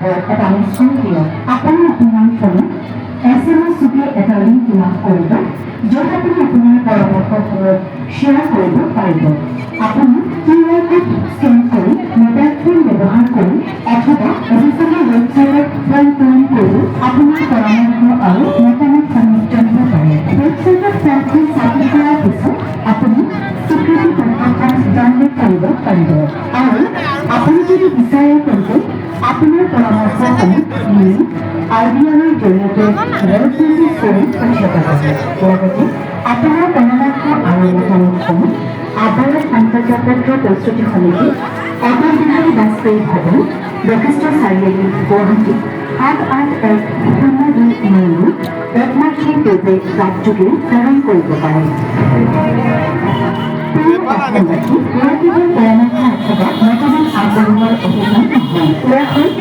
এটা অনুষ্ঠান দিয়ক আপুনি আপোনাৰ ফোনত SMS যোগে এটা লিংক লাভ কৰিব য'ত আপুনি আপোনাৰ পৰামৰ্শবোৰ শ্বেয়াৰ কৰিব পাৰিব। আপুনি QR কোড স্কেন কৰি মোবাইল ফোন ব্যৱহাৰ কৰি অথবা অফিচৰ ৱেবছাইটত পইণ্ট কৰি আপোনাৰ পৰামৰ্শ আৰু মতামত সন্নিহিত কৰিব পাৰে। ৱেবছাইটত ফৰ্মখন চাবমিট কৰাৰ পিছত আপুনি স্বীকৃতি পত্ৰখন ডাউনলোড কৰিব পাৰিব আৰু আপুনি যদি বিচাৰে তেন্তে আপোনাৰ পৰামৰ্শসমূহ আইডিয়ালৰ জৰিয়তে ৰাজনীতি কৰি পঠিয়াব পাৰে। লগতে আপোনাৰ পৰামৰ্শ আৰু মতামতসমূহ আদালত সম্প্ৰচাৰপত্ৰ প্ৰস্তুতি সমিতি অটল বিহাৰী বাজপেয়ী ভৱন বশিষ্ঠ চাৰিআলি গুৱাহাটী ৭81০২৯ একমাত্ৰ পূৰ্বে ডাকযোগে প্ৰেৰণ কৰিব পাৰে।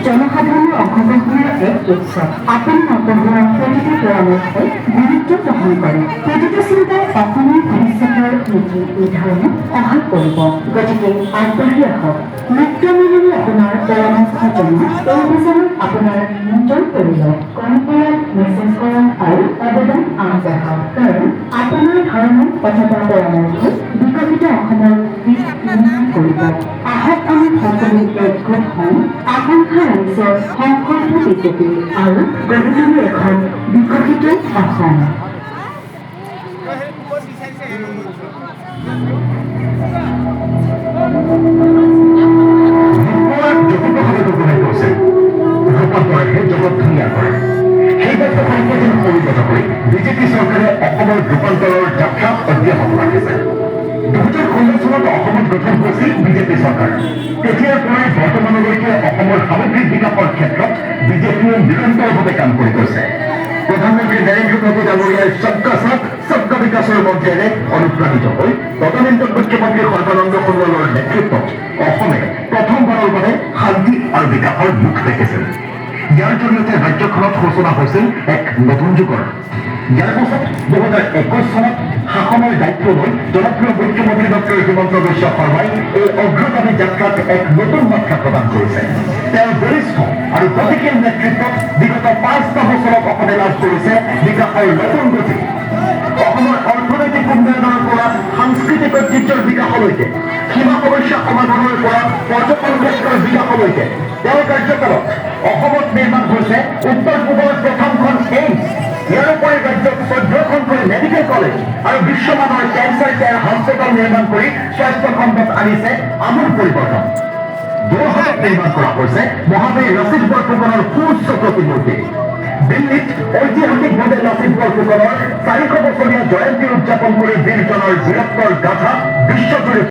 জনসাধাৰণৰ অংশগ্ৰহণৰ এক উৎসৱ। আপুনি আগবঢ়োৱা প্ৰতিটো পৰামৰ্শই গুৰুত্ব বহন কৰে। প্ৰতিটো চিন্তাই অসমৰ ভৱিষ্যতৰ নীতি নিৰ্ধাৰণত সহায় কৰিব। গতিকে আগবাঢ়ি আহক। মিত্ৰমণ্ডলী আপোনাৰ পৰামৰ্শ জনোৱা এই বিচাৰত আপোনাৰ নিজৰ পৰিয়াল কৰ্মপৰাত মেছেজ কৰা আৰু অৱদান আগবঢ়াওক। কাৰণ আপোনাৰ ধাৰণা অথবা পৰামৰ্শ বিকশিত অসমৰ দিশ নিৰ্ণয় কৰিব। আহক আমি সকলো একগোট হওঁ আকাংক্ষা ৰাজ্যৰ সংকল্প বিজেপি আৰু গঢ়ি তুলি এখন বিকশিত অসম। বিজেপি চৰকাৰে অসমৰ ৰূপান্তৰৰ যাত্ৰা অব্যাহত ৰাখিছে। 2016 চনত অসমত গঠন হৈছিল বিজেপি চৰকাৰ। তেতিয়াৰ পৰাই বৰ্তমানলৈকে অসমৰ সামগ্ৰিক বিকাশৰ ক্ষেত্ৰত বিজেপিয়ে নিৰন্তৰভাৱে কাম কৰি গৈছে। প্ৰধানমন্ত্ৰী নৰেন্দ্ৰ মোদী ডাঙৰীয়াৰ সবকা সাথ সবকা বিকাশৰ মন্ত্ৰেৰে অনুপ্ৰাণিত হৈ তদানীন্তন মুখ্যমন্ত্ৰী সৰ্বানন্দ সোণোৱালৰ নেতৃত্বত অসমে প্ৰথমবাৰৰ বাবে শান্তি আৰু বিকাশৰ মুখ দেখিছিল। ইয়াৰ জৰিয়তে ৰাজ্যখনত সূচনা হৈছিল এক নতুন যুগৰ। ইয়াৰ পাছত 2021 চনত শাসনৰ দায়িত্ব লৈ জনপ্ৰিয় মুখ্যমন্ত্ৰী ডক্টৰ হিমন্ত বিশ্ব শৰ্মাই এই অগ্ৰগামী যাত্ৰাত এক নতুন মাত্ৰা প্ৰদান কৰিছে। তেওঁৰ বৰিষ্ঠ আৰু গতিশীল নেতৃত্বত বিগত 5টা বছৰত অসমে লাভ কৰিছে বিকাশৰ নতুন গতি। অসমৰ অৰ্থনৈতিক উন্নয়নৰ পৰা সাংস্কৃতিক ঐতিহ্যৰ বিকাশলৈকে সীমা সমস্যা সমাধানৰ পৰা পৰ্যটন ক্ষেত্ৰৰ বিকাশলৈকে তেওঁৰ কাৰ্যকালত অসমত নিৰ্মাণ হৈছে উত্তৰ পূবৰ প্ৰথমখন এইমছ। ইয়াৰ উপৰি ৰাজ্যত 14খনকৈ মেডিকেল কলেজ আৰু বিশ্বমানৰ কেঞ্চাৰ কেয়াৰ হস্পিটেল নিৰ্মাণ কৰি স্বাস্থ্য খণ্ডত আনিছে আমূল পৰিৱৰ্তন। যোৰহাটত নিৰ্মাণ কৰা হৈছে মহাবীৰ লাচিত বৰফুকনৰ সুউচ্চ প্ৰতিমূৰ্তি। দিল্লীত ঐতিহাসিকভাৱে লাচিত বৰফুকনৰ 400 বছৰীয়া জয়ন্তী উদযাপন কৰি বীৰজনৰ বীৰত্বৰ গাথা বিশ্বজুৰি